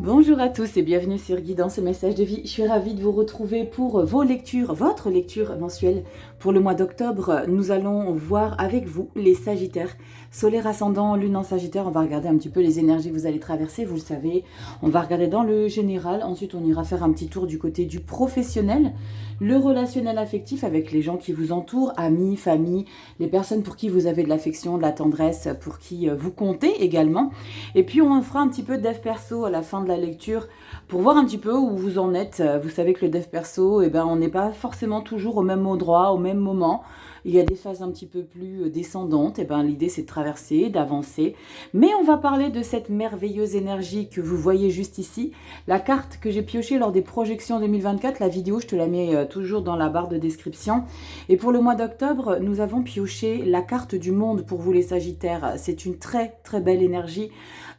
Bonjour à tous et bienvenue sur Guidance et Messages de Vie. Je suis ravie de vous retrouver pour vos lectures, votre lecture mensuelle pour le mois d'octobre. Nous allons voir avec vous les Sagittaires, solaire ascendant, lune en Sagittaire. On va regarder un petit peu les énergies que vous allez traverser, vous le savez. On va regarder dans le général. Ensuite, on ira faire un petit tour du côté du professionnel, le relationnel affectif avec les gens qui vous entourent, amis, famille, les personnes pour qui vous avez de l'affection, de la tendresse, pour qui vous comptez également. Et puis, on fera un petit peu de dev perso à la fin de la lecture pour voir un petit peu où vous en êtes. Vous savez que le dev perso, on n'est pas forcément toujours au même endroit, au même moment. Il y a des phases un petit peu plus descendantes. L'idée, c'est de traverser, d'avancer. Mais on va parler de cette merveilleuse énergie que vous voyez juste ici. La carte que j'ai piochée lors des projections 2024, la vidéo, je te la mets toujours dans la barre de description. Et pour le mois d'octobre, nous avons pioché la carte du monde pour vous les Sagittaires. C'est une très, très belle énergie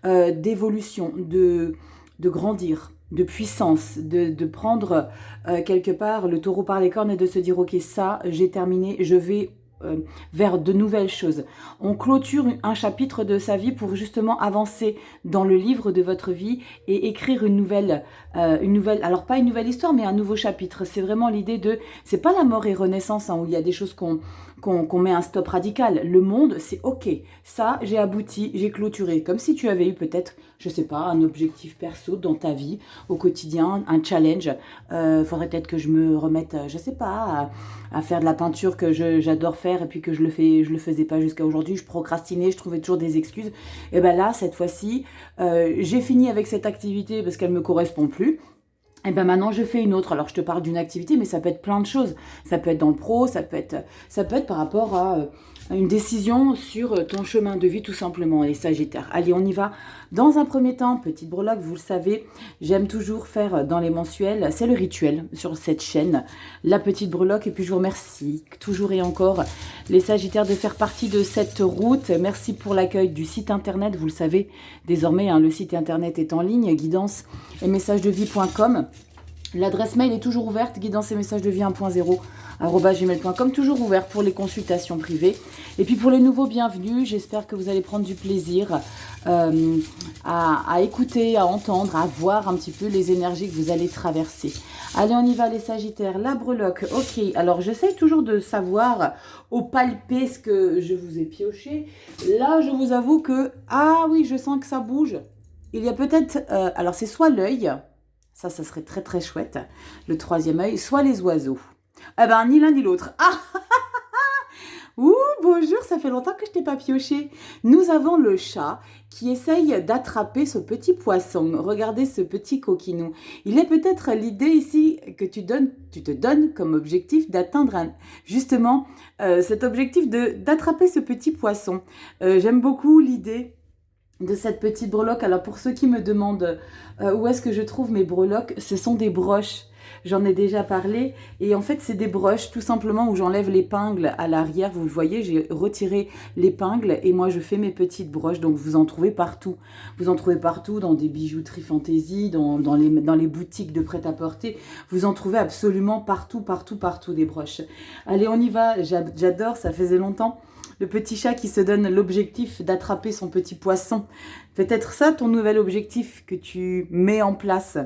d'évolution, de grandir, de puissance, de prendre quelque part le taureau par les cornes et de se dire ok, ça j'ai terminé, je vais vers de nouvelles choses. On clôture un chapitre de sa vie pour justement avancer dans le livre de votre vie et écrire une nouvelle, alors pas une nouvelle histoire, mais un nouveau chapitre. C'est vraiment l'idée de, c'est pas la mort et renaissance où il y a des choses qu'on met un stop radical. Le monde, c'est ok, ça j'ai abouti, j'ai clôturé. Comme si tu avais eu peut-être, je sais pas, un objectif perso dans ta vie au quotidien, un challenge. Faudrait peut-être que je me remette, je sais pas, à faire de la peinture que j'adore faire et puis que je le faisais pas jusqu'à aujourd'hui. Je procrastinais, je trouvais toujours des excuses. Et ben là, cette fois-ci, j'ai fini avec cette activité parce qu'elle me correspond plus. Et ben maintenant je fais une autre. Alors je te parle d'une activité, mais ça peut être plein de choses. Ça peut être dans le pro, ça peut être par rapport à une décision sur ton chemin de vie tout simplement, les Sagittaires. Allez, on y va. Dans un premier temps, petite breloque, vous le savez, j'aime toujours faire dans les mensuels, c'est le rituel sur cette chaîne, la petite breloque. Et puis je vous remercie toujours et encore les Sagittaires de faire partie de cette route. Merci pour l'accueil du site internet. Vous le savez désormais, le site internet est en ligne, guidance et messagesdevie.com. L'adresse mail est toujours ouverte, guidance et messages de vie 1.0 @gmail.com, toujours ouvert pour les consultations privées. Et puis pour les nouveaux bienvenus, j'espère que vous allez prendre du plaisir à écouter, à entendre, à voir un petit peu les énergies que vous allez traverser. Allez, on y va les Sagittaires, la breloque. Ok, alors j'essaie toujours de savoir au palper ce que je vous ai pioché. Là, je vous avoue que, ah oui, je sens que ça bouge. Il y a peut-être, alors c'est soit l'œil, ça serait très très chouette, le troisième œil, soit les oiseaux. Eh ben, ni l'un ni l'autre. Ah, ouh, bonjour, ça fait longtemps que je t'ai pas pioché. Nous avons le chat qui essaye d'attraper ce petit poisson. Regardez ce petit coquinou. Il est peut-être l'idée ici que tu te donnes comme objectif d'atteindre justement cet objectif d'attraper ce petit poisson. J'aime beaucoup l'idée de cette petite breloque. Alors pour ceux qui me demandent où est-ce que je trouve mes breloques, ce sont des broches. J'en ai déjà parlé et en fait c'est des broches tout simplement où j'enlève l'épingle à l'arrière. Vous le voyez, j'ai retiré l'épingle et moi je fais mes petites broches. Donc vous en trouvez partout. Vous en trouvez partout dans des bijouteries fantaisie, dans les boutiques de prêt-à-porter. Vous en trouvez absolument partout des broches. Allez, on y va. J'adore, ça faisait longtemps. Le petit chat qui se donne l'objectif d'attraper son petit poisson. Peut-être ça ton nouvel objectif que tu mets en place.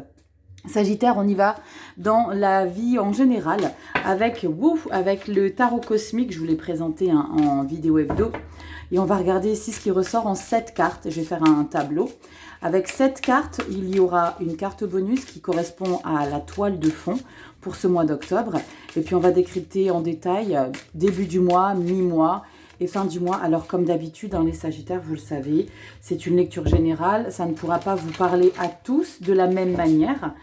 Sagittaire, on y va dans la vie en général avec le tarot cosmique. Je vous l'ai présenté en vidéo hebdo. Et on va regarder ici ce qui ressort en 7 cartes. Je vais faire un tableau. Avec 7 cartes, il y aura une carte bonus qui correspond à la toile de fond pour ce mois d'octobre. Et puis on va décrypter en détail début du mois, mi-mois et fin du mois. Alors comme d'habitude, les Sagittaires, vous le savez, c'est une lecture générale. Ça ne pourra pas vous parler à tous de la même manière.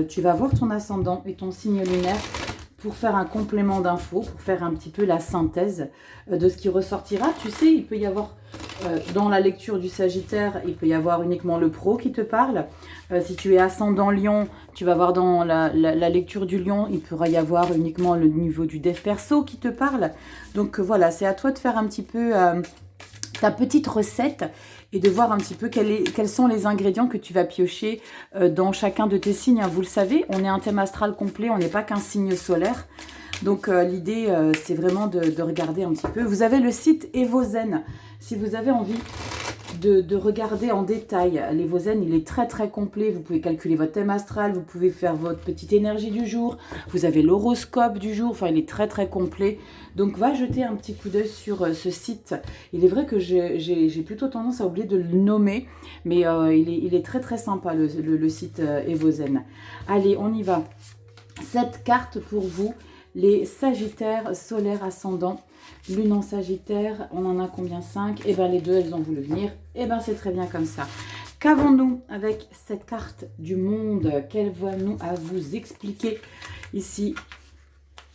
Tu vas voir ton ascendant et ton signe lunaire pour faire un complément d'infos, pour faire un petit peu la synthèse de ce qui ressortira. Tu sais, il peut y avoir, dans la lecture du Sagittaire, il peut y avoir uniquement le pro qui te parle. Si tu es ascendant Lion, tu vas voir dans la lecture du Lion, il pourra y avoir uniquement le niveau du dev perso qui te parle. Donc voilà, c'est à toi de faire un petit peu ta petite recette et de voir un petit peu quels sont les ingrédients que tu vas piocher dans chacun de tes signes. Vous le savez, on est un thème astral complet, on n'est pas qu'un signe solaire. Donc l'idée, c'est vraiment de regarder un petit peu. Vous avez le site Evozen. Si vous avez envie de regarder en détail. Les Vozen, il est très très complet. Vous pouvez calculer votre thème astral, vous pouvez faire votre petite énergie du jour. Vous avez l'horoscope du jour. Enfin, il est très très complet. Donc, va jeter un petit coup d'œil sur ce site. Il est vrai que j'ai plutôt tendance à oublier de le nommer. Mais il est très très sympa, le site Evozen. Allez, on y va. 7 cartes pour vous. Les Sagittaires, solaire, ascendant, lune en Sagittaire, on en a combien? 5. Et bien les deux, elles ont voulu venir. Et bien c'est très bien comme ça. Qu'avons-nous avec cette carte du monde? Qu'avons-nous à vous expliquer ici?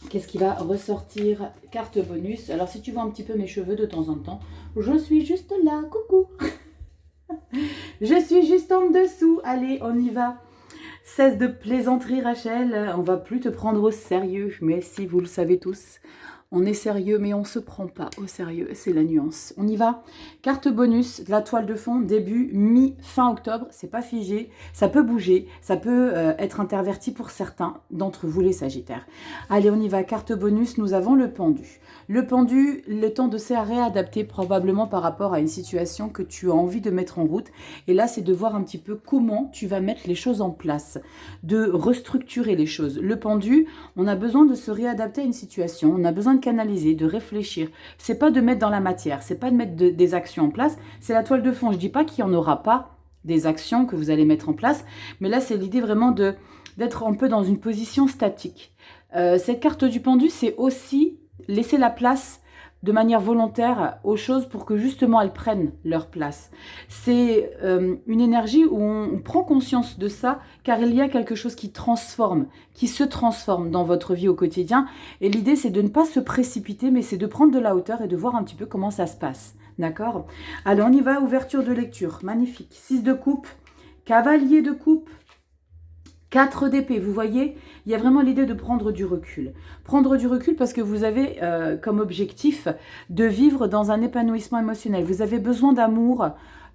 Qu'est-ce qui va ressortir? Carte bonus. Alors si tu vois un petit peu mes cheveux de temps en temps, je suis juste là, coucou. Je suis juste en dessous. Allez, on y va. Cesse de plaisanterie, Rachel, on va plus te prendre au sérieux. Mais si vous le savez tous, on est sérieux, mais on ne se prend pas au sérieux. C'est la nuance. On y va. Carte bonus, la toile de fond, début, mi-fin octobre. C'est pas figé, ça peut bouger, ça peut être interverti pour certains d'entre vous, les Sagittaires. Allez, on y va. Carte bonus, nous avons le pendu. Le pendu, le temps de se réadapter probablement par rapport à une situation que tu as envie de mettre en route. Et là, c'est de voir un petit peu comment tu vas mettre les choses en place, de restructurer les choses. Le pendu, on a besoin de se réadapter à une situation, on a besoin de canaliser, de réfléchir. C'est pas de mettre dans la matière, c'est pas de mettre des actions en place, c'est la toile de fond. Je dis pas qu'il n'y en aura pas des actions que vous allez mettre en place, mais là, c'est l'idée vraiment d'être un peu dans une position statique. Cette carte du pendu, c'est aussi laisser la place de manière volontaire aux choses pour que justement elles prennent leur place. C'est une énergie où on prend conscience de ça car il y a quelque chose qui transforme, qui se transforme dans votre vie au quotidien. Et l'idée, c'est de ne pas se précipiter, mais c'est de prendre de la hauteur et de voir un petit peu comment ça se passe. D'accord? Allez, on y va, ouverture de lecture. Magnifique. 6 de coupe, cavalier de coupe, 4 d'épée, vous voyez, il y a vraiment l'idée de prendre du recul. Prendre du recul parce que vous avez comme objectif de vivre dans un épanouissement émotionnel. Vous avez besoin d'amour,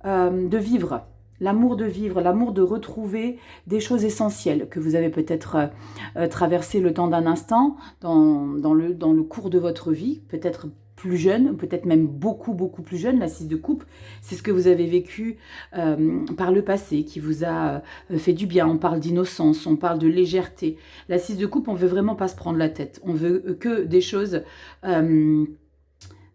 de vivre. L'amour de vivre, l'amour de retrouver des choses essentielles que vous avez peut-être traversé le temps d'un instant dans le cours de votre vie, peut-être plus jeune, peut-être même beaucoup plus jeune. La 6 de coupe, c'est ce que vous avez vécu par le passé, qui vous a fait du bien. On parle d'innocence, on parle de légèreté. La 6 de coupe, on veut vraiment pas se prendre la tête. On veut que des choses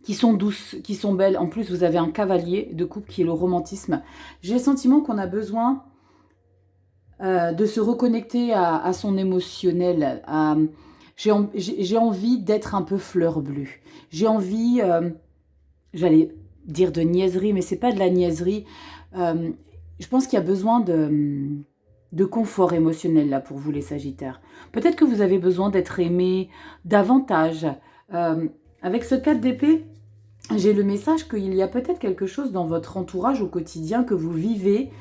qui sont douces, qui sont belles. En plus, vous avez un cavalier de coupe qui est le romantisme. J'ai le sentiment qu'on a besoin de se reconnecter à son émotionnel, j'ai envie d'être un peu fleur bleue. J'ai envie, j'allais dire de niaiserie, mais c'est pas de la niaiserie. Je pense qu'il y a besoin de confort émotionnel là pour vous les Sagittaires. Peut-être que vous avez besoin d'être aimé davantage. Avec ce 4 d'épée, j'ai le message qu'il y a peut-être quelque chose dans votre entourage au quotidien que vous vivez,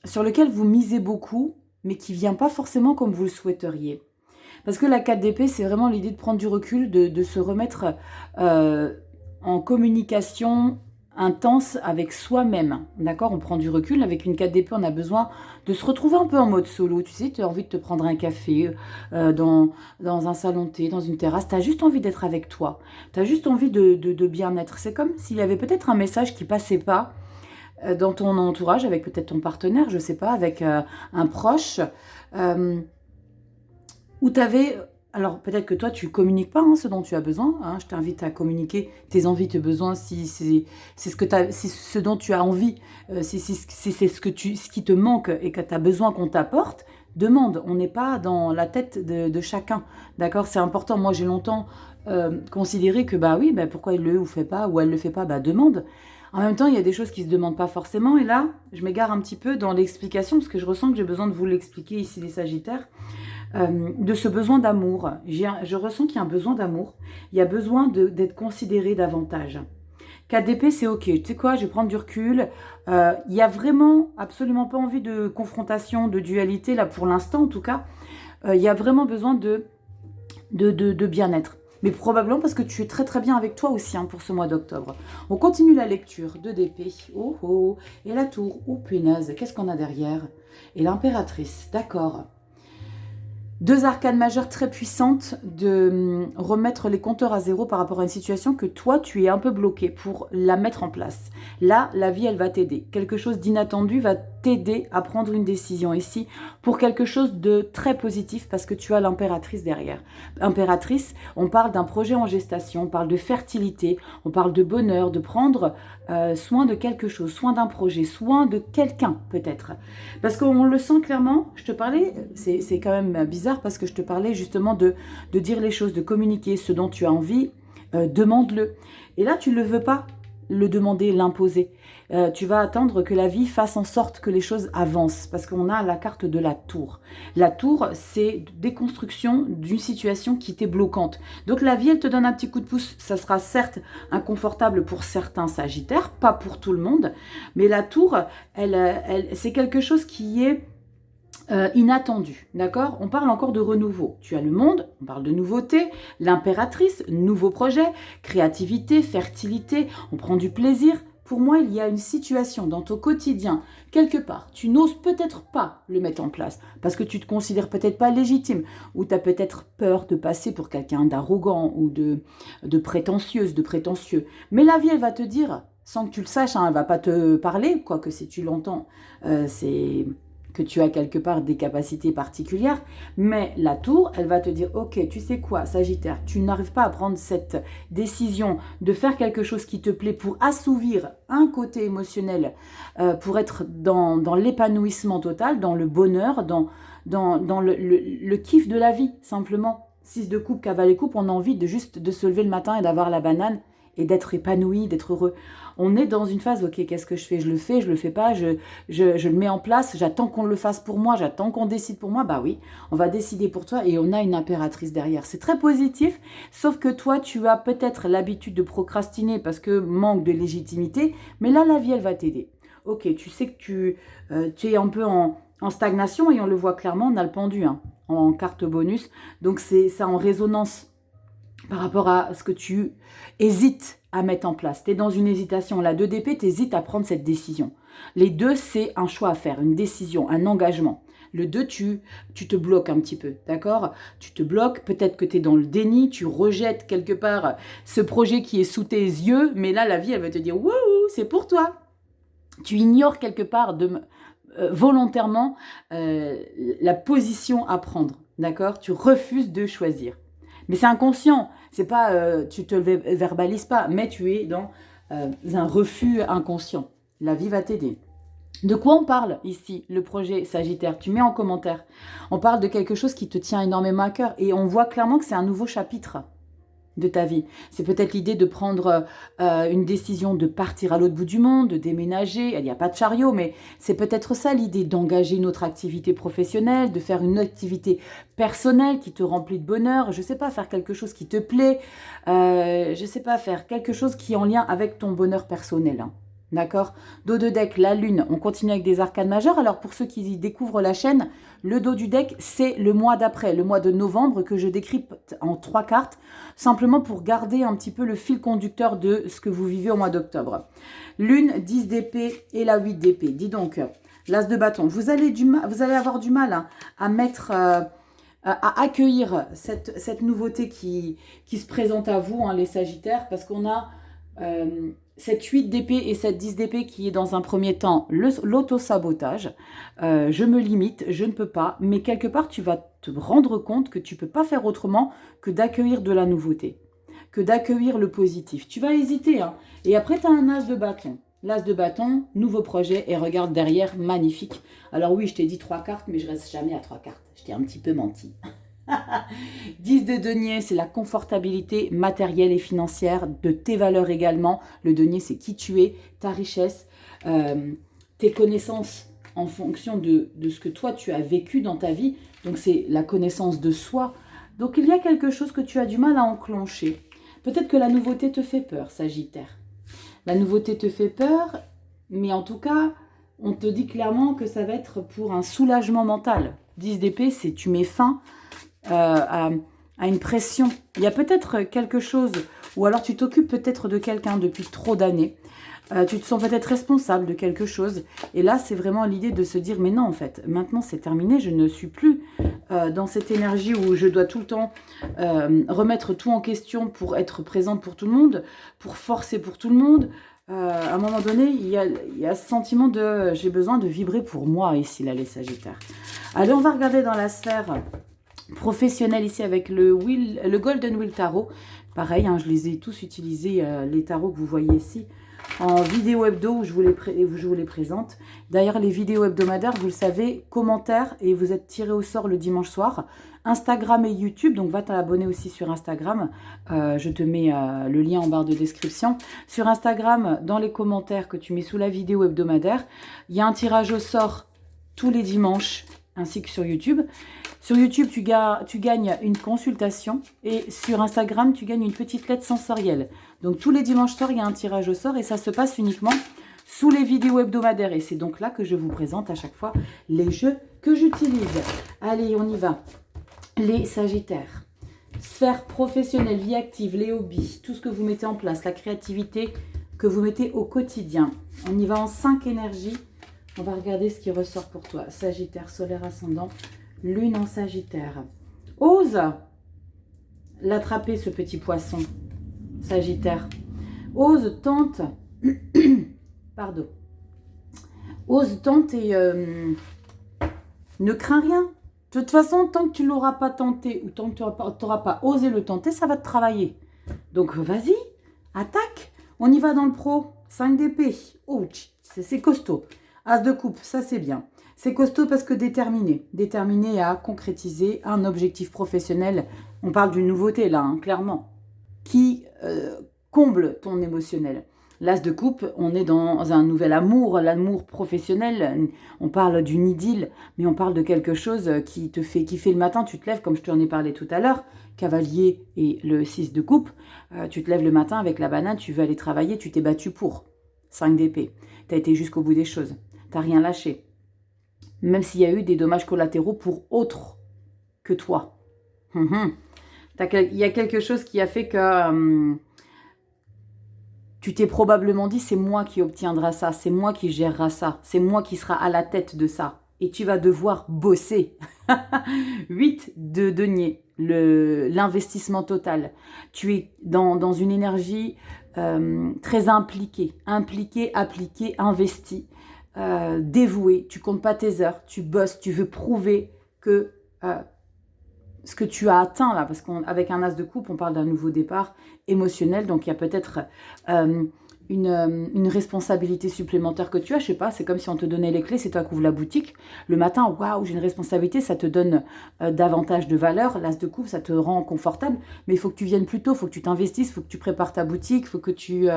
sur lequel vous misez beaucoup, mais qui ne vient pas forcément comme vous le souhaiteriez. Parce que la 4 d'épée, c'est vraiment l'idée de prendre du recul, de se remettre en communication intense avec soi-même. D'accord? On prend du recul. Avec une 4 d'épée, on a besoin de se retrouver un peu en mode solo. Tu sais, tu as envie de te prendre un café dans un salon de thé, dans une terrasse. Tu as juste envie d'être avec toi. Tu as juste envie de bien-être. C'est comme s'il y avait peut-être un message qui passait pas dans ton entourage, avec peut-être ton partenaire, je sais pas, avec un proche, où tu avais... Alors, peut-être que toi, tu ne communiques pas ce dont tu as besoin. Je t'invite à communiquer tes envies, tes besoins, si c'est ce dont tu as envie, si c'est ce qui te manque et que tu as besoin qu'on t'apporte, demande. On n'est pas dans la tête de chacun. D'accord? C'est important. Moi, j'ai longtemps considéré que, pourquoi il le fait pas ou elle le fait pas, demande. En même temps, il y a des choses qui ne se demandent pas forcément. Et là, je m'égare un petit peu dans l'explication parce que je ressens que j'ai besoin de vous l'expliquer ici, les Sagittaires. De ce besoin d'amour. Je ressens qu'il y a un besoin d'amour. Il y a besoin d'être considéré davantage. 4 d'épée, c'est ok. Tu sais quoi, je vais prendre du recul. Il y a vraiment absolument pas envie de confrontation, de dualité, là pour l'instant en tout cas. Il y a vraiment besoin de bien-être. Mais probablement parce que tu es très très bien avec toi aussi pour ce mois d'octobre. On continue la lecture. 2 d'épée. Oh oh. Et la tour. Oh punaise. Qu'est-ce qu'on a derrière? Et l'impératrice. D'accord. Deux arcanes majeures très puissantes de remettre les compteurs à zéro par rapport à une situation que toi, tu es un peu bloqué pour la mettre en place. Là, la vie, elle va t'aider. Quelque chose d'inattendu va t'aider à prendre une décision ici pour quelque chose de très positif parce que tu as l'impératrice derrière. Impératrice, on parle d'un projet en gestation, on parle de fertilité, on parle de bonheur, de prendre soin de quelque chose, soin d'un projet, soin de quelqu'un peut-être. Parce qu'on le sent clairement, je te parlais, c'est quand même bizarre parce que je te parlais justement de dire les choses, de communiquer ce dont tu as envie, demande-le. Et là, tu ne le veux pas le demander, l'imposer. Tu vas attendre que la vie fasse en sorte que les choses avancent parce qu'on a la carte de la tour. La tour, c'est déconstruction d'une situation qui t'est bloquante. Donc la vie, elle te donne un petit coup de pouce. Ça sera certes inconfortable pour certains sagittaires, pas pour tout le monde, mais la tour, c'est quelque chose qui est inattendu, d'accord? On parle encore de renouveau. Tu as le monde, on parle de nouveauté, l'impératrice, nouveau projet, créativité, fertilité, on prend du plaisir. Pour moi, il y a une situation dans ton quotidien, quelque part, tu n'oses peut-être pas le mettre en place, parce que tu te considères peut-être pas légitime, ou tu as peut-être peur de passer pour quelqu'un d'arrogant, ou de prétentieuse, de prétentieux. Mais la vie, elle va te dire, sans que tu le saches, hein, elle va pas te parler, quoique si tu l'entends, c'est que tu as quelque part des capacités particulières, mais la tour, elle va te dire, ok, tu sais quoi, Sagittaire, tu n'arrives pas à prendre cette décision de faire quelque chose qui te plaît pour assouvir un côté émotionnel, pour être dans l'épanouissement total, dans le bonheur, dans le kiff de la vie, simplement. 6 de coupe, cavalier coupe, on a envie de juste de se lever le matin et d'avoir la banane et d'être épanoui, d'être heureux. On est dans une phase, ok, qu'est-ce que je fais? Je le fais pas, je le mets en place, j'attends qu'on le fasse pour moi, j'attends qu'on décide pour moi. Bah oui, on va décider pour toi et on a une impératrice derrière. C'est très positif, sauf que toi, tu as peut-être l'habitude de procrastiner parce que manque de légitimité, mais là, la vie, elle va t'aider. Ok, tu sais que tu es un peu en stagnation et on le voit clairement, on a le pendu hein, en carte bonus, donc c'est ça en résonance par rapport à ce que tu hésites à mettre en place. Tu es dans une hésitation. La 2 d'épée, tu hésites à prendre cette décision. Les deux, c'est un choix à faire, une décision, un engagement. Le 2, tu te bloques un petit peu, d'accord? Tu te bloques, peut-être que tu es dans le déni, tu rejettes quelque part ce projet qui est sous tes yeux, mais là, la vie, elle va te dire « Wouhou, c'est pour toi !» Tu ignores quelque part volontairement la position à prendre, d'accord? Tu refuses de choisir. Mais c'est inconscient, c'est pas, tu te verbalises pas, mais tu es dans un refus inconscient. La vie va t'aider. De quoi on parle ici, le projet Sagittaire? Tu mets en commentaire. On parle de quelque chose qui te tient énormément à cœur et on voit clairement que c'est un nouveau chapitre de ta vie. C'est peut-être l'idée de prendre une décision de partir à l'autre bout du monde, de déménager. Il n'y a pas de chariot, mais c'est peut-être ça l'idée d'engager une autre activité professionnelle, de faire une activité personnelle qui te remplit de bonheur. Je ne sais pas, faire quelque chose qui te plaît. Je ne sais pas, faire quelque chose qui est en lien avec ton bonheur personnel. Hein. D'accord? Dos de deck, la lune, on continue avec des arcanes majeures. Alors pour ceux qui découvrent la chaîne, le dos du deck, c'est le mois d'après, le mois de novembre que je décrypte en 3 cartes, simplement pour garder un petit peu le fil conducteur de ce que vous vivez au mois d'octobre. Lune, 10 d'épée et la 8 d'épée. Dis donc, l'as de bâton, vous allez avoir du mal hein, à mettre... à accueillir cette nouveauté qui se présente à vous, hein, les Sagittaires, parce qu'on a... cette 8 d'épée et cette 10 d'épée qui est dans un premier temps l'auto-sabotage. Je me limite, je ne peux pas, mais quelque part tu vas te rendre compte que tu ne peux pas faire autrement que d'accueillir de la nouveauté, que d'accueillir le positif. Tu vas hésiter, hein. Et après tu as un as de bâton. L'as de bâton, nouveau projet, et regarde derrière, magnifique. Alors oui, je t'ai dit 3 cartes, mais je reste jamais à 3 cartes. Je t'ai un petit peu menti. 10 de denier, c'est la confortabilité matérielle et financière de tes valeurs également. Le denier, c'est qui tu es, ta richesse, tes connaissances en fonction de ce que toi, tu as vécu dans ta vie. Donc, c'est la connaissance de soi. Donc, il y a quelque chose que tu as du mal à enclencher. Peut-être que la nouveauté te fait peur, Sagittaire. La nouveauté te fait peur, mais en tout cas, on te dit clairement que ça va être pour un soulagement mental. 10 d'épée, c'est tu mets fin à une pression. Il y a peut-être quelque chose, ou alors tu t'occupes peut-être de quelqu'un depuis trop d'années. Tu te sens peut-être responsable de quelque chose. Et là, c'est vraiment l'idée de se dire, mais non, en fait, maintenant c'est terminé. Je ne suis plus dans cette énergie où je dois tout le temps remettre tout en question pour être présente pour tout le monde, pour forcer pour tout le monde. À un moment donné, il y a ce sentiment de j'ai besoin de vibrer pour moi ici, là, les Sagittaires. Allez, on va regarder dans la sphère professionnelle ici avec le Golden Wheel Tarot. Pareil, hein, je les ai tous utilisés, les tarots que vous voyez ici, en vidéo hebdo où je vous les présente. D'ailleurs, les vidéos hebdomadaires, vous le savez, commentaires et vous êtes tiré au sort le dimanche soir. Instagram et YouTube, donc va t'abonner aussi sur Instagram. Je te mets le lien en barre de description. Sur Instagram, dans les commentaires que tu mets sous la vidéo hebdomadaire, il y a un tirage au sort tous les dimanches, ainsi que sur YouTube. Sur YouTube, tu gagnes une consultation et sur Instagram, tu gagnes une petite lettre sensorielle. Donc, tous les dimanches soirs, il y a un tirage au sort et ça se passe uniquement sous les vidéos hebdomadaires. Et c'est donc là que je vous présente à chaque fois les jeux que j'utilise. Allez, on y va. Les Sagittaires. Sphère professionnelle, vie active, les hobbies, tout ce que vous mettez en place, la créativité que vous mettez au quotidien. On y va en 5 énergies. On va regarder ce qui ressort pour toi. Sagittaire, solaire ascendant, lune en Sagittaire. Ose l'attraper, ce petit poisson, Sagittaire. Ose, tente. Pardon. Ose, tente et ne crains rien. De toute façon, tant que tu ne l'auras pas tenté ou tant que tu n'auras pas osé le tenter, ça va te travailler. Donc, vas-y, attaque. On y va dans le pro. 5 d'épée. Oh, c'est costaud. As de coupe, ça c'est bien. C'est costaud parce que déterminé. Déterminé à concrétiser un objectif professionnel. On parle d'une nouveauté là, hein, clairement. Qui comble ton émotionnel. L'as de coupe, on est dans un nouvel amour, l'amour professionnel. On parle d'une idylle, mais on parle de quelque chose qui te fait kiffer le matin. Tu te lèves, comme je t'en ai parlé tout à l'heure, cavalier et le 6 de coupe. Tu te lèves le matin avec la banane, tu veux aller travailler, tu t'es battu pour. 5 d'épée. Tu as été jusqu'au bout des choses. Tu n'as rien lâché. Même s'il y a eu des dommages collatéraux pour autres que toi. Il y a quelque chose qui a fait que tu t'es probablement dit, c'est moi qui obtiendra ça, c'est moi qui gérera ça, c'est moi qui sera à la tête de ça. Et tu vas devoir bosser. 8 de denier, l'investissement total. Tu es dans une énergie très impliquée, appliquée, investie, dévouée. Tu comptes pas tes heures, tu bosses, tu veux prouver que ce que tu as atteint là, parce qu'avec un as de coupe, on parle d'un nouveau départ émotionnel, donc il y a peut-être une responsabilité supplémentaire que tu as, je sais pas, c'est comme si on te donnait les clés, c'est toi qui ouvres la boutique. Le matin, waouh, j'ai une responsabilité, ça te donne davantage de valeur. L'as de coupe, ça te rend confortable, mais il faut que tu viennes plus tôt, il faut que tu t'investisses, il faut que tu prépares ta boutique, il faut que tu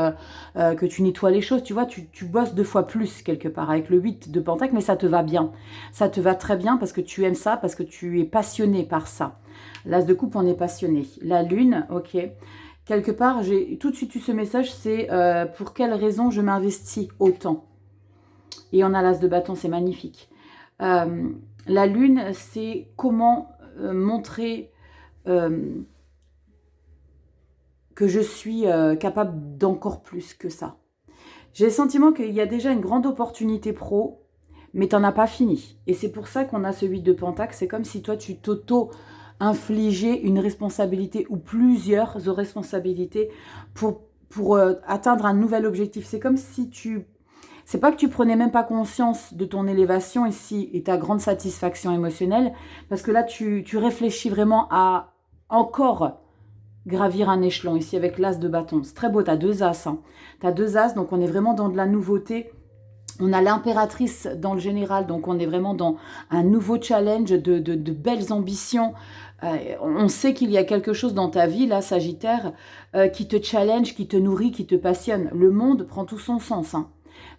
nettoies les choses, tu vois, tu bosses 2 fois plus quelque part avec le 8 de Pentacle, mais ça te va bien. Ça te va très bien parce que tu aimes ça, parce que tu es passionné par ça. L'as de coupe, on est passionné. La lune, ok. Quelque part, j'ai tout de suite eu ce message, c'est pour quelle raison je m'investis autant. Et on a l'as de bâton, c'est magnifique. La lune, c'est comment montrer que je suis capable d'encore plus que ça. J'ai le sentiment qu'il y a déjà une grande opportunité pro, mais tu n'en as pas fini. Et c'est pour ça qu'on a ce 8 de Pentacle. C'est comme si toi, tu t'auto-infligeais une responsabilité ou plusieurs responsabilités pour atteindre un nouvel objectif. C'est comme si c'est pas que tu prenais même pas conscience de ton élévation ici et ta grande satisfaction émotionnelle, parce que là, tu réfléchis vraiment à encore gravir un échelon ici avec l'as de bâton. C'est très beau, tu as 2 as. Hein. Tu as 2 as, donc on est vraiment dans de la nouveauté. On a l'impératrice dans le général, donc on est vraiment dans un nouveau challenge, de belles ambitions. On sait qu'il y a quelque chose dans ta vie, là, Sagittaire, qui te challenge, qui te nourrit, qui te passionne. Le monde prend tout son sens. Hein.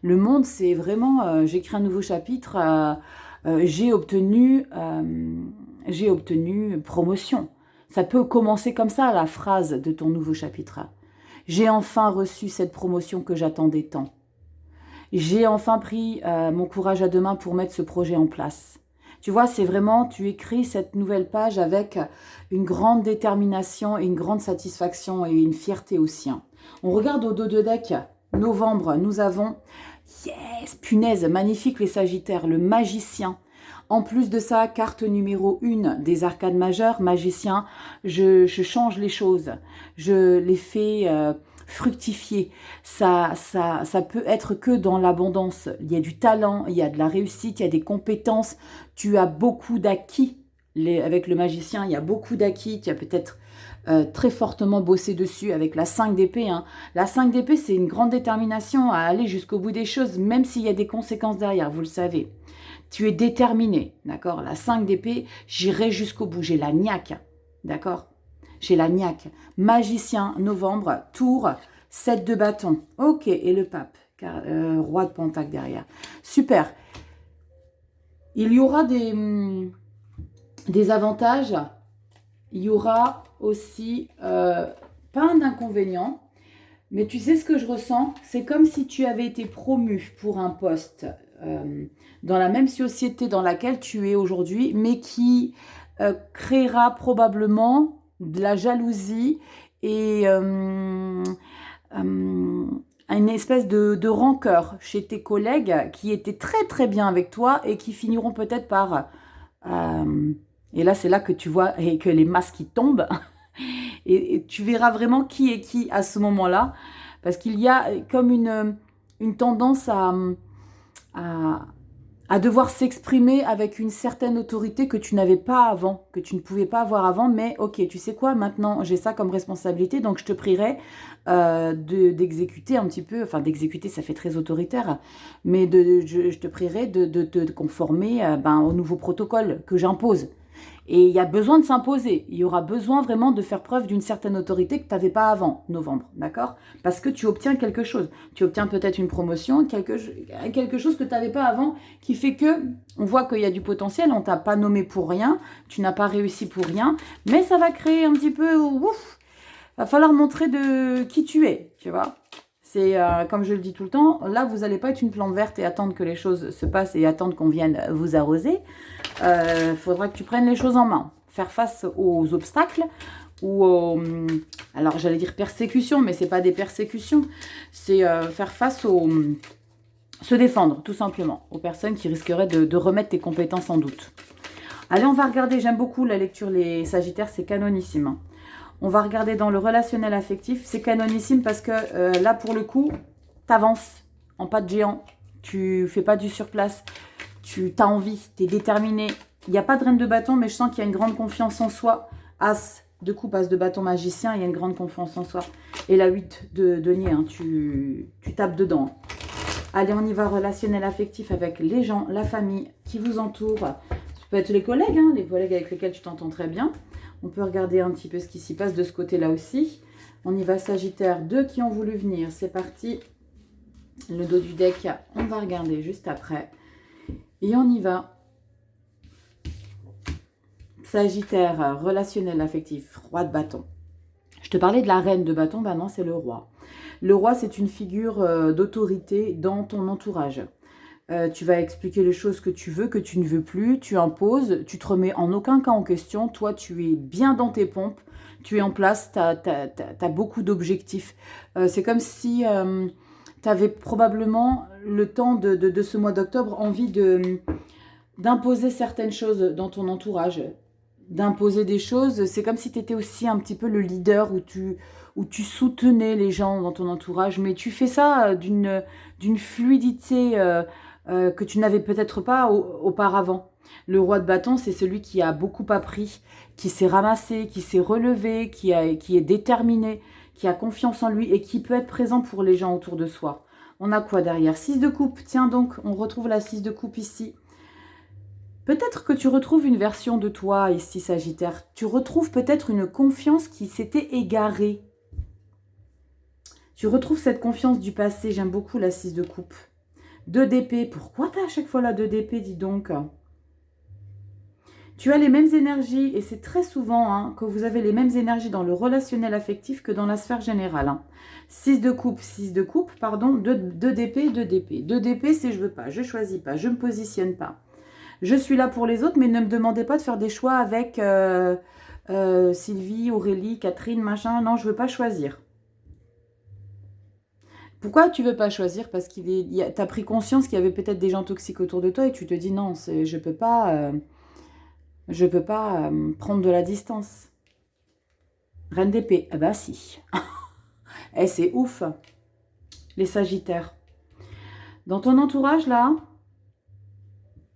Le monde, c'est vraiment, j'écris un nouveau chapitre, j'ai obtenu promotion. Ça peut commencer comme ça, la phrase de ton nouveau chapitre. J'ai enfin reçu cette promotion que j'attendais tant. J'ai enfin pris mon courage à 2 mains pour mettre ce projet en place. Tu vois, c'est vraiment, tu écris cette nouvelle page avec une grande détermination et une grande satisfaction et une fierté aussi. Hein. On regarde au dos de deck. novembre, nous avons, yes, punaise, magnifique les Sagittaires, le magicien. En plus de ça, carte numéro 1 des arcades majeures, magicien, je change les choses, je les fais fructifier. Ça peut être que dans l'abondance. Il y a du talent, il y a de la réussite, il y a des compétences, tu as beaucoup d'acquis. Avec le magicien, il y a beaucoup d'acquis, tu as peut-être très fortement bossé dessus avec la 5 d'épée. Hein. La 5 d'épée, c'est une grande détermination à aller jusqu'au bout des choses, même s'il y a des conséquences derrière, vous le savez. Tu es déterminé, d'accord? La 5 d'épée, j'irai jusqu'au bout. J'ai la niaque, d'accord? J'ai la niaque. Magicien, novembre, tour, 7 de bâton. Ok, et le pape, roi de pentacle derrière. Super. Il y aura des avantages. Il y aura aussi, pas un inconvénient, mais tu sais ce que je ressens? C'est comme si tu avais été promu pour un poste dans la même société dans laquelle tu es aujourd'hui, mais qui créera probablement de la jalousie et une espèce de rancœur chez tes collègues qui étaient très très bien avec toi et qui finiront peut-être par... et là, c'est là que tu vois et que les masques qui tombent et tu verras vraiment qui est qui à ce moment-là, parce qu'il y a comme une tendance à devoir s'exprimer avec une certaine autorité que tu n'avais pas avant, que tu ne pouvais pas avoir avant, mais ok, tu sais quoi, maintenant j'ai ça comme responsabilité, donc je te prierai d'exécuter un petit peu, enfin d'exécuter ça fait très autoritaire, mais je te prierai de te conformer au nouveau protocole que j'impose. Et il y a besoin de s'imposer. Il y aura besoin vraiment de faire preuve d'une certaine autorité que tu n'avais pas avant novembre, d'accord? Parce que tu obtiens quelque chose. Tu obtiens peut-être une promotion, quelque chose que tu n'avais pas avant, qui fait que on voit qu'il y a du potentiel, on t'a pas nommé pour rien, tu n'as pas réussi pour rien, mais ça va créer un petit peu, ouf, va falloir montrer de qui tu es, tu vois? C'est comme je le dis tout le temps, là, vous n'allez pas être une plante verte et attendre que les choses se passent et attendre qu'on vienne vous arroser. Faudra que tu prennes les choses en main. Faire face aux obstacles ou aux... Alors, j'allais dire persécutions, mais c'est pas des persécutions. C'est faire face aux... se défendre, tout simplement, aux personnes qui risqueraient de remettre tes compétences en doute. Allez, on va regarder. J'aime beaucoup la lecture, les Sagittaires, c'est canonissime. Hein. On va regarder dans le relationnel affectif. C'est canonissime parce que là, pour le coup, t'avances en pas de géant. Tu fais pas du surplace. Tu as envie, tu es déterminé. Il n'y a pas de reine de bâton, mais je sens qu'il y a une grande confiance en soi. As de coupe, as de bâton magicien, il y a une grande confiance en soi. Et la 8 de denier, hein, tu tapes dedans. Allez, on y va, relationnel affectif avec les gens, la famille qui vous entoure. Ça peut être les collègues, hein, les collègues avec lesquels tu t'entends très bien. On peut regarder un petit peu ce qui s'y passe de ce côté-là aussi. On y va, Sagittaire, 2 qui ont voulu venir. C'est parti. Le dos du deck, on va regarder juste après. Et on y va. Sagittaire, relationnel, affectif, roi de bâton. Je te parlais de la reine de bâton, ben non, c'est le roi. Le roi, c'est une figure d'autorité dans ton entourage. Tu vas expliquer les choses que tu veux, que tu ne veux plus, tu imposes, tu te remets en aucun cas en question. Toi, tu es bien dans tes pompes, tu es en place, tu as beaucoup d'objectifs. C'est comme si tu avais probablement le temps de ce mois d'octobre envie d'imposer certaines choses dans ton entourage, d'imposer des choses. C'est comme si tu étais aussi un petit peu le leader où tu soutenais les gens dans ton entourage, mais tu fais ça d'une fluidité que tu n'avais peut-être pas auparavant. Le roi de bâton, c'est celui qui a beaucoup appris, qui s'est ramassé, qui s'est relevé, qui est déterminé, qui a confiance en lui et qui peut être présent pour les gens autour de soi. On a quoi derrière? 6 de coupe. Tiens donc, on retrouve la 6 de coupe ici. Peut-être que tu retrouves une version de toi ici, Sagittaire. Tu retrouves peut-être une confiance qui s'était égarée. Tu retrouves cette confiance du passé. J'aime beaucoup la 6 de coupe. 2 d'épée. Pourquoi tu as à chaque fois la 2 d'épée, dis donc? Tu as les mêmes énergies et c'est très souvent hein, que vous avez les mêmes énergies dans le relationnel affectif que dans la sphère générale. Hein. 6 de coupe, pardon, 2 d'épée, 2 d'épée. 2 d'épée, c'est je veux pas, je choisis pas, je me positionne pas. Je suis là pour les autres, mais ne me demandez pas de faire des choix avec Sylvie, Aurélie, Catherine, machin. Non, je veux pas choisir. Pourquoi tu veux pas choisir? Parce t'as pris conscience qu'il y avait peut-être des gens toxiques autour de toi et tu te dis non, je peux pas prendre de la distance. Reine d'épée, ah bah si. Eh, c'est ouf, les Sagittaires. Dans ton entourage, là,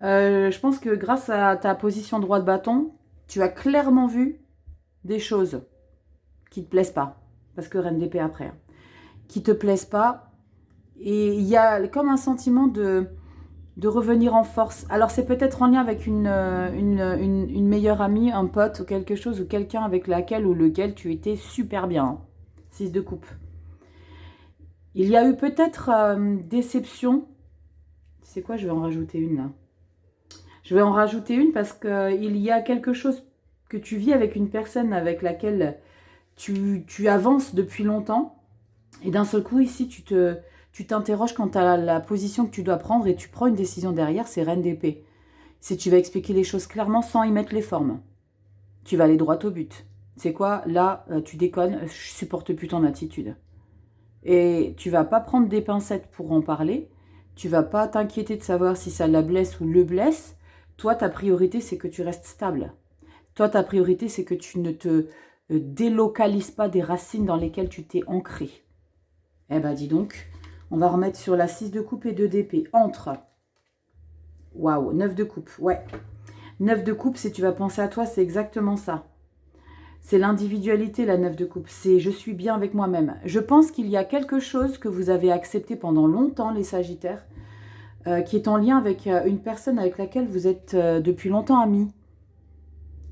je pense que grâce à ta position droit de bâton, tu as clairement vu des choses qui te plaisent pas. Parce que reine d'épée après. Hein, qui te plaisent pas. Et il y a comme un sentiment de revenir en force. Alors c'est peut-être en lien avec une meilleure amie, un pote ou quelque chose, ou quelqu'un avec laquelle ou lequel tu étais super bien. Hein. 6 de coupe. Il y a eu peut-être déception. C'est quoi, je vais en rajouter une là. Je vais en rajouter une parce qu'il y a quelque chose que tu vis avec une personne avec laquelle tu avances depuis longtemps. Et d'un seul coup, ici, tu t'interroges quant à la position que tu dois prendre et tu prends une décision derrière, c'est reine d'épée. Si tu vas expliquer les choses clairement sans y mettre les formes. Tu vas aller droit au but. C'est quoi? Là, tu déconnes, je supporte plus ton attitude. Et tu vas pas prendre des pincettes pour en parler. Tu vas pas t'inquiéter de savoir si ça la blesse ou le blesse. Toi, ta priorité, c'est que tu restes stable. Toi, ta priorité, c'est que tu ne te délocalises pas des racines dans lesquelles tu t'es ancré. Eh ben, dis donc, on va remettre sur la 6 de coupe et 2 d'épée. Entre. Waouh, 9 de coupe, ouais. 9 de coupe, si tu vas penser à toi, c'est exactement ça. C'est l'individualité, la 9 de coupe. C'est je suis bien avec moi-même. Je pense qu'il y a quelque chose que vous avez accepté pendant longtemps, les Sagittaires, qui est en lien avec une personne avec laquelle vous êtes depuis longtemps amis.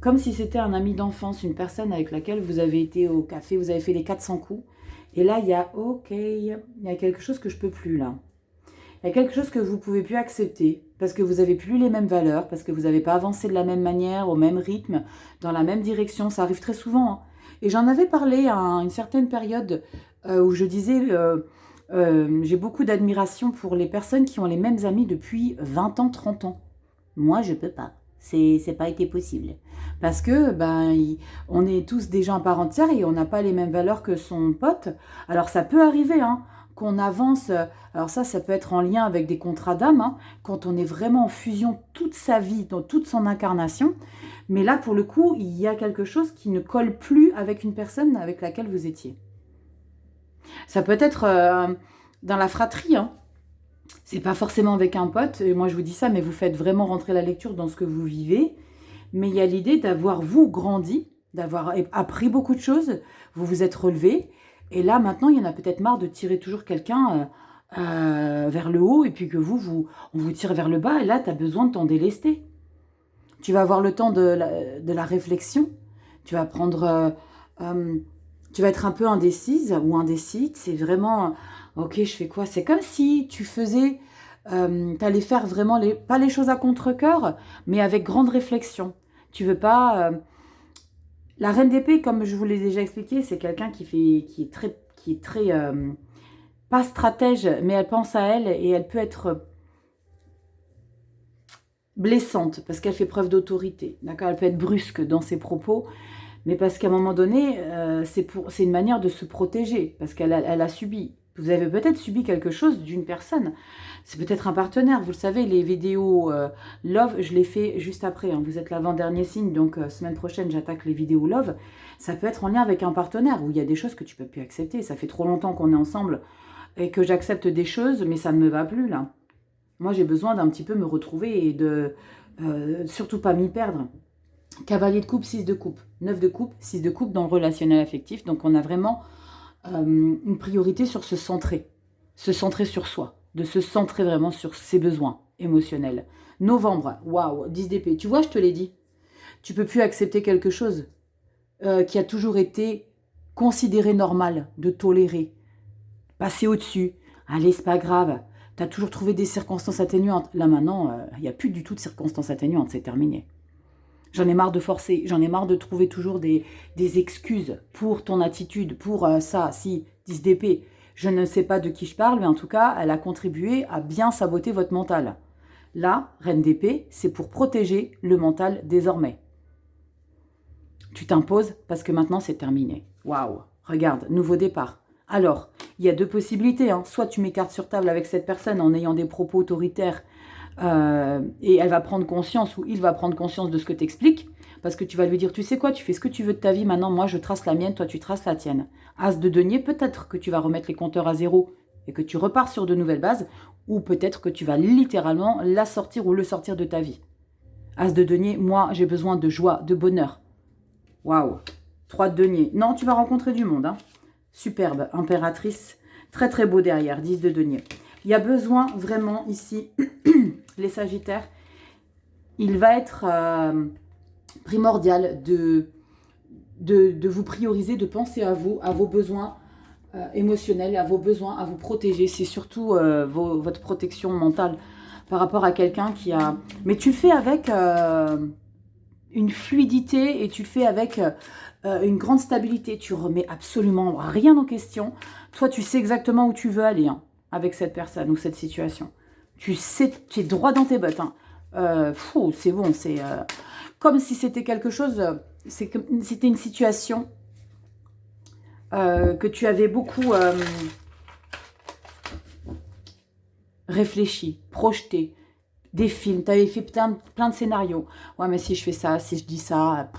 Comme si c'était un ami d'enfance, une personne avec laquelle vous avez été au café, vous avez fait les 400 coups. Et là, il y a, ok, il y a quelque chose que je ne peux plus là. Il y a quelque chose que vous ne pouvez plus accepter parce que vous n'avez plus les mêmes valeurs, parce que vous n'avez pas avancé de la même manière, au même rythme, dans la même direction. Ça arrive très souvent. Hein. Et j'en avais parlé à une certaine période où je disais, j'ai beaucoup d'admiration pour les personnes qui ont les mêmes amis depuis 20 ans, 30 ans. Moi, je ne peux pas. C'est pas été possible. Parce que on est tous des gens à part entière et on n'a pas les mêmes valeurs que son pote. Alors ça peut arriver hein, qu'on avance. Alors ça peut être en lien avec des contrats d'âme, hein, quand on est vraiment en fusion toute sa vie, dans toute son incarnation. Mais là, pour le coup, il y a quelque chose qui ne colle plus avec une personne avec laquelle vous étiez. Ça peut être dans la fratrie, hein. C'est pas forcément avec un pote, et moi je vous dis ça, mais vous faites vraiment rentrer la lecture dans ce que vous vivez. Mais il y a l'idée d'avoir, vous, grandi, d'avoir appris beaucoup de choses, vous vous êtes relevé, et là, maintenant, il y en a peut-être marre de tirer toujours quelqu'un vers le haut, et puis que on vous tire vers le bas, et là, tu as besoin de t'en délester. Tu vas avoir le temps de la réflexion, tu vas prendre... tu vas être un peu indécise ou indécis, c'est vraiment... Ok, je fais quoi? C'est comme si tu faisais, tu allais faire vraiment pas les choses à contre-cœur, mais avec grande réflexion. Tu veux pas... La reine d'épée, comme je vous l'ai déjà expliqué, c'est quelqu'un qui est très pas stratège, mais elle pense à elle et elle peut être blessante parce qu'elle fait preuve d'autorité. D'accord? Elle peut être brusque dans ses propos, mais parce qu'à un moment donné, c'est une manière de se protéger parce qu'elle a subi. Vous avez peut-être subi quelque chose d'une personne. C'est peut-être un partenaire. Vous le savez, les vidéos Love, je les fais juste après. Hein. Vous êtes l'avant-dernier signe, donc semaine prochaine, j'attaque les vidéos Love. Ça peut être en lien avec un partenaire où il y a des choses que tu ne peux plus accepter. Ça fait trop longtemps qu'on est ensemble et que j'accepte des choses, mais ça ne me va plus, là. Moi, j'ai besoin d'un petit peu me retrouver et de surtout pas m'y perdre. Cavalier de coupe, 6 de coupe. 9 de coupe, 6 de coupe dans le relationnel affectif. Donc, on a vraiment... une priorité sur se centrer sur soi, de se centrer vraiment sur ses besoins émotionnels. Novembre, waouh, 10 d'épée. Tu vois, je te l'ai dit, tu peux plus accepter quelque chose qui a toujours été considéré normal, de tolérer, passer au-dessus. Allez, c'est pas grave, tu as toujours trouvé des circonstances atténuantes. Là maintenant, il n'y a plus du tout de circonstances atténuantes, c'est terminé. J'en ai marre de forcer, j'en ai marre de trouver toujours des excuses pour ton attitude, pour ça, si, 10 d'épée. Je ne sais pas de qui je parle, mais en tout cas, elle a contribué à bien saboter votre mental. Là, reine d'épée, c'est pour protéger le mental désormais. Tu t'imposes parce que maintenant c'est terminé. Waouh, regarde, nouveau départ. Alors, il y a deux possibilités, hein. Soit tu mets carte sur table avec cette personne en ayant des propos autoritaires et elle va prendre conscience ou il va prendre conscience de ce que tu expliques, parce que tu vas lui dire, tu sais quoi, tu fais ce que tu veux de ta vie, maintenant moi je trace la mienne, toi tu traces la tienne. As de denier, peut-être que tu vas remettre les compteurs à zéro et que tu repars sur de nouvelles bases, ou peut-être que tu vas littéralement la sortir ou le sortir de ta vie. As de denier, moi j'ai besoin de joie, de bonheur. Waouh. 3 de denier. Non, tu vas rencontrer du monde, hein. Superbe, impératrice, très très beau derrière, 10 de denier. Il y a besoin vraiment ici, les Sagittaires, il va être primordial de vous prioriser, de penser à vous, à vos besoins émotionnels, à vos besoins, à vous protéger. C'est surtout votre protection mentale par rapport à quelqu'un qui a... Mais tu le fais avec une fluidité et tu le fais avec... une grande stabilité, tu remets absolument rien en question. Toi, tu sais exactement où tu veux aller hein, avec cette personne ou cette situation. Tu sais, tu es droit dans tes bottes. Hein. C'est bon, c'est comme si c'était quelque chose, c'était une situation que tu avais beaucoup réfléchi, projeté. Des films, tu avais fait plein de scénarios. Ouais, mais si je fais ça, si je dis ça...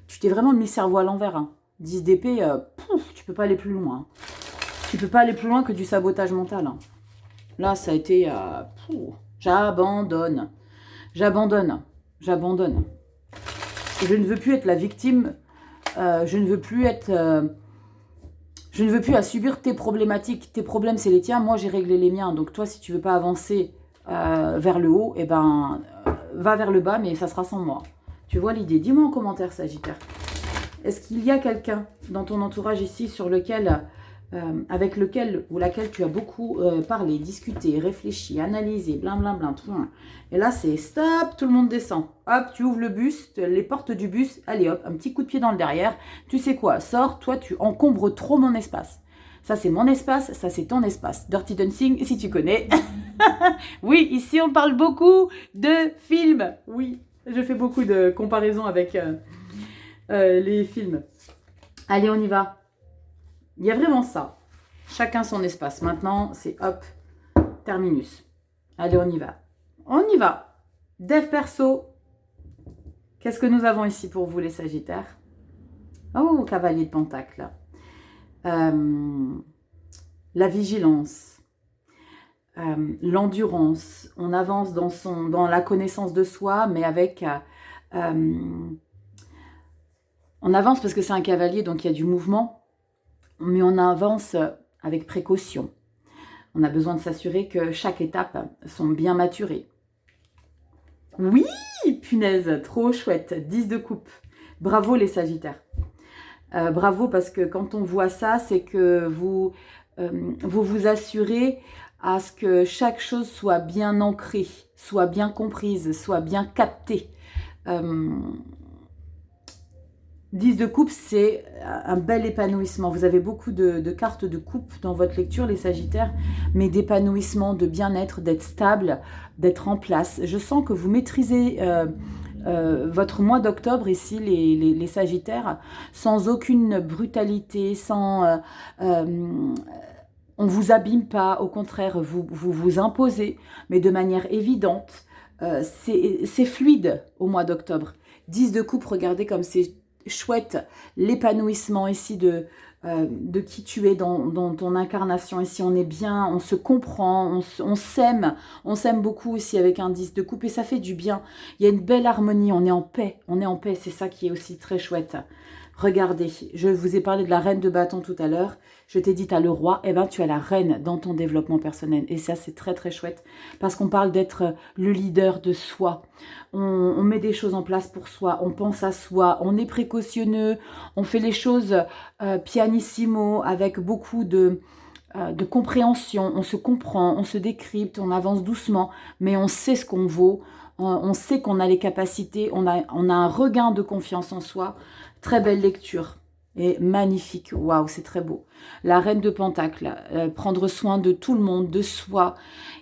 Tu t'es vraiment mis le cerveau à l'envers. Hein. 10 d'épée, tu peux pas aller plus loin. Hein. Tu peux pas aller plus loin que du sabotage mental. Hein. Là, ça a été... j'abandonne. J'abandonne. J'abandonne. Je ne veux plus être la victime. Je ne veux plus être... je ne veux plus à subir tes problématiques. Tes problèmes, c'est les tiens. Moi, j'ai réglé les miens. Donc toi, si tu veux pas avancer vers le haut, eh ben, va vers le bas, mais ça sera sans moi. Tu vois l'idée? Dis-moi en commentaire, Sagittaire. Est-ce qu'il y a quelqu'un dans ton entourage ici sur lequel, avec lequel ou laquelle tu as beaucoup parlé, discuté, réfléchi, analysé, blablabla, tout. Et là, c'est stop, tout le monde descend. Hop, tu ouvres le bus, les portes du bus. Allez, hop, un petit coup de pied dans le derrière. Tu sais quoi? Sors, toi, tu encombres trop mon espace. Ça, c'est mon espace, ça, c'est ton espace. Dirty Dancing, si tu connais. Oui, ici, on parle beaucoup de films. Oui. Je fais beaucoup de comparaisons avec les films. Allez, on y va. Il y a vraiment ça. Chacun son espace. Maintenant, c'est hop, terminus. Allez, on y va. On y va. Dev perso. Qu'est-ce que nous avons ici pour vous, les Sagittaires? Oh, cavalier de pentacle. La vigilance. L'endurance, on avance dans la connaissance de soi, mais avec... on avance parce que c'est un cavalier, donc il y a du mouvement, mais on avance avec précaution. On a besoin de s'assurer que chaque étape sont bien maturées. Oui, punaise, trop chouette, 10 de coupe. Bravo les Sagittaires. Bravo parce que quand on voit ça, c'est que vous vous assurez à ce que chaque chose soit bien ancrée, soit bien comprise, soit bien captée. 10 de coupe, c'est un bel épanouissement. Vous avez beaucoup de cartes de coupe dans votre lecture, les Sagittaires, mais d'épanouissement, de bien-être, d'être stable, d'être en place. Je sens que vous maîtrisez votre mois d'octobre, ici, les Sagittaires, sans aucune brutalité, sans... on ne vous abîme pas, au contraire, vous imposez, mais de manière évidente. C'est fluide au mois d'octobre. 10 de coupe, regardez comme c'est chouette. L'épanouissement ici de qui tu es dans ton incarnation. Ici, on est bien, on se comprend, on s'aime. On s'aime beaucoup ici avec un 10 de coupe et ça fait du bien. Il y a une belle harmonie, on est en paix. On est en paix, c'est ça qui est aussi très chouette. Regardez, je vous ai parlé de la reine de bâton tout à l'heure. Je t'ai dit, tu as le roi. Eh bien, tu as la reine dans ton développement personnel. Et ça, c'est très, très chouette. Parce qu'on parle d'être le leader de soi. On met des choses en place pour soi. On pense à soi. On est précautionneux. On fait les choses pianissimo avec beaucoup de compréhension. On se comprend, on se décrypte, on avance doucement. Mais on sait ce qu'on vaut. On sait qu'on a les capacités. On a un regain de confiance en soi. Très belle lecture et magnifique. Waouh, c'est très beau. La reine de Pentacle, prendre soin de tout le monde, de soi.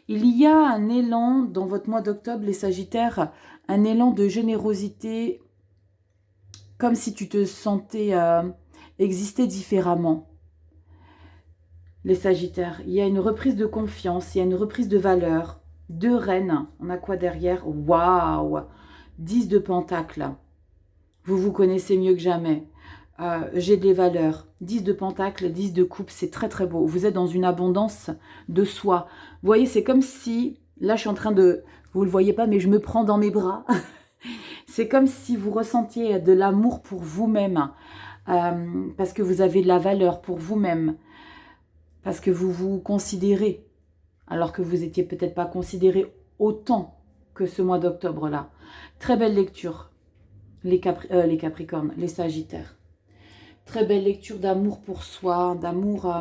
Il y a un élan dans votre mois d'octobre, les Sagittaires, un élan de générosité, comme si tu te sentais exister différemment. Les Sagittaires, il y a une reprise de confiance, il y a une reprise de valeur. 2 reines, on a quoi derrière? Waouh! 10 de pentacles. Vous vous connaissez mieux que jamais. J'ai des valeurs. 10 de pentacles, 10 de coupe, c'est très très beau. Vous êtes dans une abondance de soi. Vous voyez, c'est comme si, là je suis en train de, vous ne le voyez pas, mais je me prends dans mes bras. C'est comme si vous ressentiez de l'amour pour vous-même, parce que vous avez de la valeur pour vous-même, parce que vous vous considérez, alors que vous n'étiez peut-être pas considéré autant que ce mois d'octobre-là. Très belle lecture, les Capricornes, les Sagittaires. Très belle lecture d'amour pour soi, d'amour...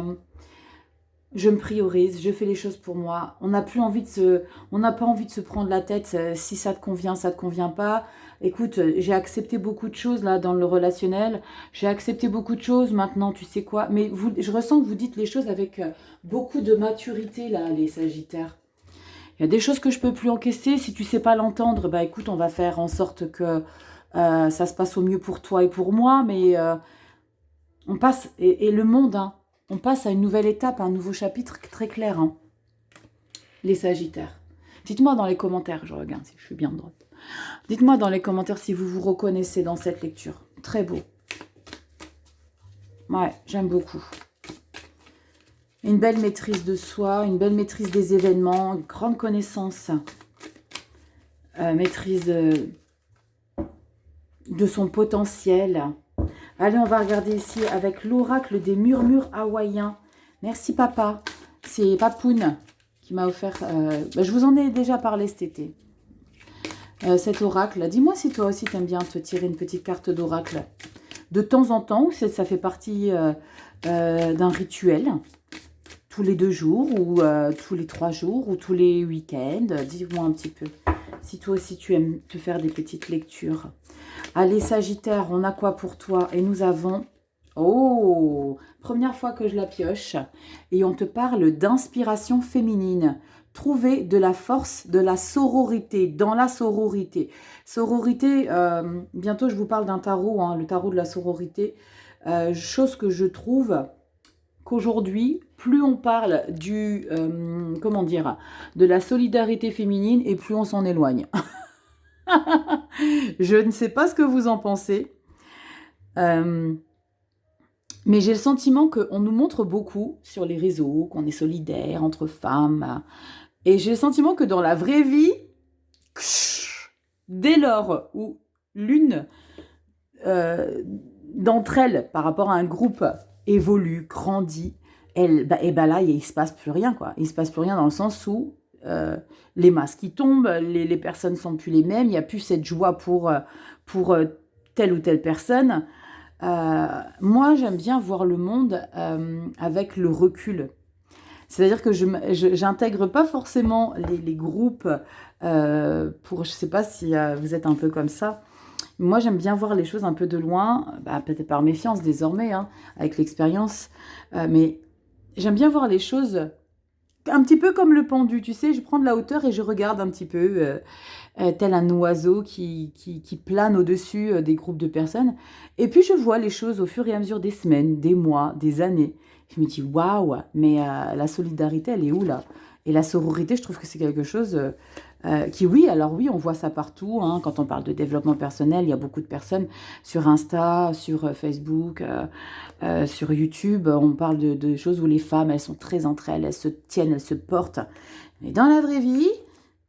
je me priorise, je fais les choses pour moi. On n'a plus envie de se... On n'a pas envie de se prendre la tête si ça te convient, ça te convient pas. Écoute, j'ai accepté beaucoup de choses là dans le relationnel. J'ai accepté beaucoup de choses maintenant, tu sais quoi. Mais vous, je ressens que vous dites les choses avec beaucoup de maturité là, les Sagittaires. Il y a des choses que je peux plus encaisser. Si tu sais pas l'entendre, bah écoute, on va faire en sorte que ça se passe au mieux pour toi et pour moi. Mais on passe... Et le monde, hein, on passe à une nouvelle étape, à un nouveau chapitre très clair. Hein. Les Sagittaires. Dites-moi dans les commentaires, je regarde si je suis bien droite. Dites-moi dans les commentaires si vous vous reconnaissez dans cette lecture. Très beau. Ouais, j'aime beaucoup. Une belle maîtrise de soi, une belle maîtrise des événements, une grande connaissance. Maîtrise de son potentiel. Allez, on va regarder ici avec l'oracle des murmures hawaïens. Merci papa. C'est Papoun qui m'a offert... je vous en ai déjà parlé cet été. Cet oracle. Dis-moi si toi aussi t'aimes bien te tirer une petite carte d'oracle. De temps en temps, ça fait partie d'un rituel. Tous les 2 jours, ou tous les 3 jours, ou tous les week-ends. Dis-moi un petit peu. Si toi aussi tu aimes te faire des petites lectures. Allez, Sagittaire, on a quoi pour toi? Et nous avons... Oh, première fois que je la pioche. Et on te parle d'inspiration féminine. Trouver de la force, de la sororité, dans la sororité. Sororité, bientôt je vous parle d'un tarot, hein, le tarot de la sororité. Chose que je trouve qu'aujourd'hui, plus on parle du, comment dire, de la solidarité féminine et plus on s'en éloigne. Je ne sais pas ce que vous en pensez. Mais j'ai le sentiment qu'on nous montre beaucoup sur les réseaux, qu'on est solidaire entre femmes. Et j'ai le sentiment que dans la vraie vie, dès lors où l'une d'entre elles, par rapport à un groupe, évolue, grandit, et là, il ne se passe plus rien, quoi. Il ne se passe plus rien dans le sens où les masques qui tombent, les personnes ne sont plus les mêmes, il n'y a plus cette joie pour telle ou telle personne. Moi, j'aime bien voir le monde avec le recul. C'est-à-dire que je n'intègre pas forcément les groupes pour... Je ne sais pas si vous êtes un peu comme ça. Moi, j'aime bien voir les choses un peu de loin, peut-être par méfiance désormais, hein, avec l'expérience. Mais j'aime bien voir les choses un petit peu comme le pendu, tu sais. Je prends de la hauteur et je regarde un petit peu, tel un oiseau qui plane au-dessus des groupes de personnes. Et puis, je vois les choses au fur et à mesure des semaines, des mois, des années. Je me dis, waouh, mais la solidarité, elle est où là? Et la sororité, je trouve que c'est quelque chose qui, oui, alors oui, on voit ça partout. Hein, quand on parle de développement personnel, il y a beaucoup de personnes sur Insta, sur Facebook, sur YouTube. On parle de choses où les femmes, elles sont très entre elles se tiennent, elles se portent. Mais dans la vraie vie,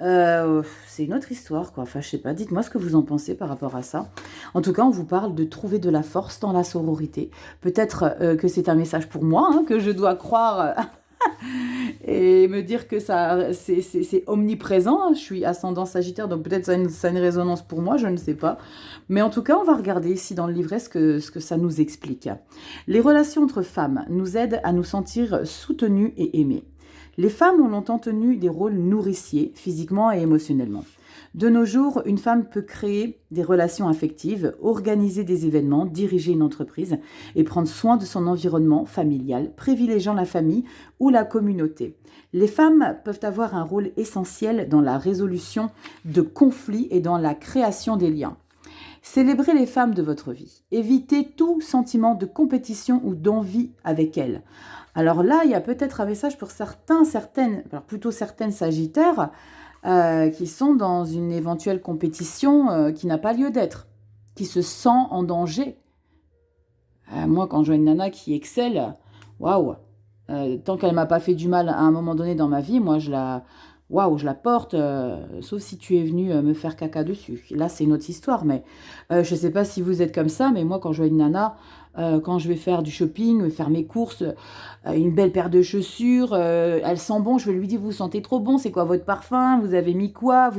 c'est une autre histoire, quoi. Enfin, je sais pas, dites-moi ce que vous en pensez par rapport à ça. En tout cas, on vous parle de trouver de la force dans la sororité. Peut-être que c'est un message pour moi, hein, que je dois croire et me dire que ça, c'est omniprésent. Je suis ascendant Sagittaire, donc peut-être ça a une résonance pour moi, je ne sais pas. Mais en tout cas, on va regarder ici dans le livret ce que ça nous explique. Les relations entre femmes nous aident à nous sentir soutenues et aimées. Les femmes ont longtemps tenu des rôles nourriciers, physiquement et émotionnellement. De nos jours, une femme peut créer des relations affectives, organiser des événements, diriger une entreprise et prendre soin de son environnement familial, privilégiant la famille ou la communauté. Les femmes peuvent avoir un rôle essentiel dans la résolution de conflits et dans la création des liens. Célébrez les femmes de votre vie. Évitez tout sentiment de compétition ou d'envie avec elles. Alors là, il y a peut-être un message pour certaines Sagittaires qui sont dans une éventuelle compétition qui n'a pas lieu d'être, qui se sent en danger. Moi, quand je vois une nana qui excelle, waouh, tant qu'elle m'a pas fait du mal à un moment donné dans ma vie, moi je la porte, sauf si tu es venu me faire caca dessus. Là, c'est une autre histoire, mais je sais pas si vous êtes comme ça, mais moi, quand je vois une nana, quand je vais faire du shopping, faire mes courses, une belle paire de chaussures, elle sent bon, je vais lui dire, vous sentez trop bon, c'est quoi votre parfum, vous avez mis quoi,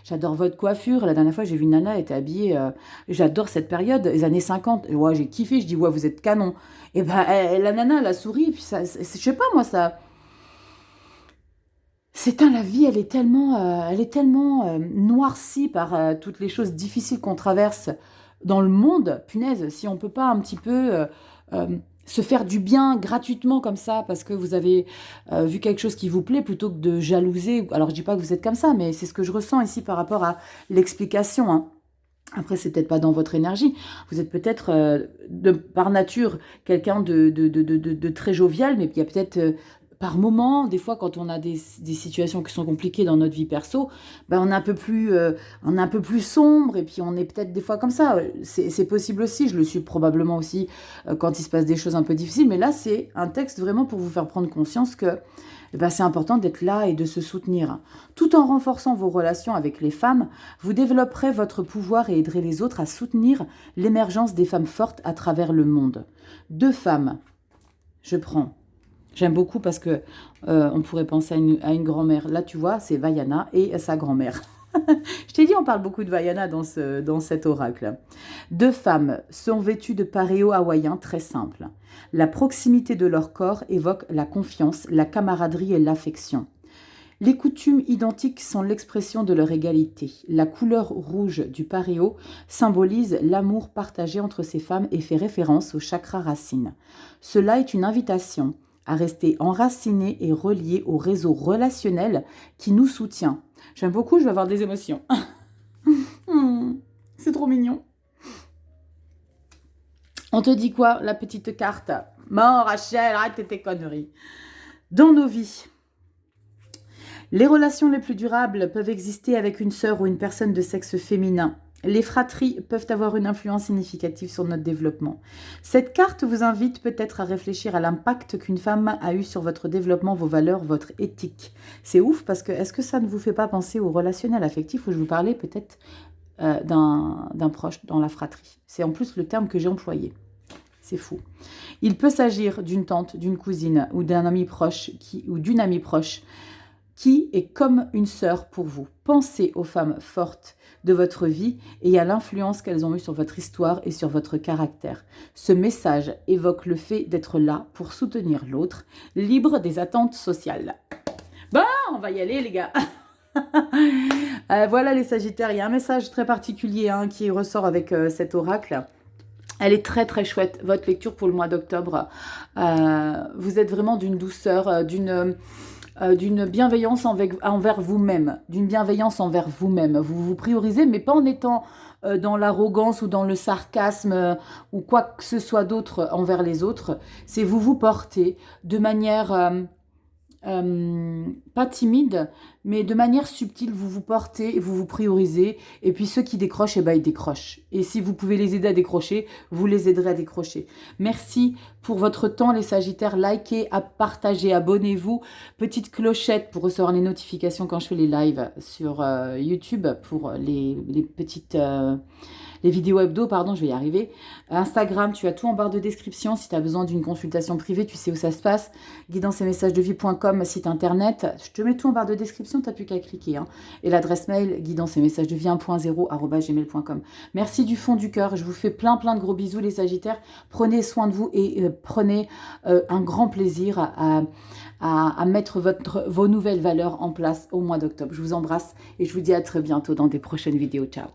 J'adore votre coiffure. La dernière fois, j'ai vu une nana, elle était habillée, j'adore cette période, les années 50, ouais, j'ai kiffé, je dis, ouais, vous êtes canon. Et ben, la nana, elle a souri, puis ça, je sais pas, moi, ça... La vie, elle est tellement noircie par toutes les choses difficiles qu'on traverse dans le monde. Punaise, si on peut pas un petit peu euh, se faire du bien gratuitement comme ça, parce que vous avez vu quelque chose qui vous plaît, plutôt que de jalouser. Alors, je dis pas que vous êtes comme ça, mais c'est ce que je ressens ici par rapport à l'explication, hein. Après, c'est peut-être pas dans votre énergie. Vous êtes peut-être, par nature, quelqu'un de très jovial, mais il y a peut-être, par moment, des fois, quand on a des situations qui sont compliquées dans notre vie perso, ben, on est un peu plus sombre, et puis on est peut-être des fois comme ça. C'est possible aussi, je le suis probablement aussi quand il se passe des choses un peu difficiles, mais là, c'est un texte vraiment pour vous faire prendre conscience que c'est important d'être là et de se soutenir. Tout en renforçant vos relations avec les femmes, vous développerez votre pouvoir et aiderez les autres à soutenir l'émergence des femmes fortes à travers le monde. 2 femmes, je prends. J'aime beaucoup parce que on pourrait penser à une grand-mère. Là, tu vois, c'est Vaiana et sa grand-mère. Je t'ai dit, on parle beaucoup de Vaiana dans cet oracle. 2 femmes sont vêtues de paréo hawaïen très simple. La proximité de leur corps évoque la confiance, la camaraderie et l'affection. Les coutumes identiques sont l'expression de leur égalité. La couleur rouge du paréo symbolise l'amour partagé entre ces femmes et fait référence au chakra racine. Cela est une invitation à rester enracinés et reliés au réseau relationnel qui nous soutient. J'aime beaucoup, je vais avoir des émotions. C'est trop mignon. On te dit quoi, la petite carte? Bon, Rachel, arrête tes conneries. Dans nos vies, les relations les plus durables peuvent exister avec une sœur ou une personne de sexe féminin. Les fratries peuvent avoir une influence significative sur notre développement. Cette carte vous invite peut-être à réfléchir à l'impact qu'une femme a eu sur votre développement, vos valeurs, votre éthique. C'est ouf parce que est-ce que ça ne vous fait pas penser au relationnel affectif où je vous parlais peut-être d'un proche dans la fratrie? C'est en plus le terme que j'ai employé. C'est fou. Il peut s'agir d'une tante, d'une cousine ou d'un ami proche ou d'une amie proche qui est comme une sœur pour vous. Pensez aux femmes fortes de votre vie et à l'influence qu'elles ont eue sur votre histoire et sur votre caractère. Ce message évoque le fait d'être là pour soutenir l'autre, libre des attentes sociales. Bon, on va y aller les gars. Voilà les Sagittaires, il y a un message très particulier qui ressort avec cet oracle. Elle est très très chouette, votre lecture pour le mois d'octobre. Vous êtes vraiment d'une douceur, d'une bienveillance envers vous-même, d'une bienveillance envers vous-même. Vous vous priorisez, mais pas en étant dans l'arrogance ou dans le sarcasme ou quoi que ce soit d'autre envers les autres. C'est vous portez de manière pas timide, mais de manière subtile, vous vous portez, vous vous priorisez, et puis ceux qui décrochent, ils décrochent. Et si vous pouvez les aider à décrocher, vous les aiderez à décrocher. Merci pour votre temps, les Sagittaires. Likez, partagez, abonnez-vous. Petite clochette pour recevoir les notifications quand je fais les lives sur YouTube, pour les petites... les vidéos hebdo, pardon, je vais y arriver. Instagram, tu as tout en barre de description. Si tu as besoin d'une consultation privée, tu sais où ça se passe. guidanceetmessagesdevie.com, site internet. Je te mets tout en barre de description, tu n'as plus qu'à cliquer. Et l'adresse mail, guidanceetmessagesdevie1.0@gmail.com. Merci du fond du cœur. Je vous fais plein de gros bisous, les Sagittaires. Prenez soin de vous et prenez un grand plaisir à mettre vos nouvelles valeurs en place au mois d'octobre. Je vous embrasse et je vous dis à très bientôt dans des prochaines vidéos. Ciao.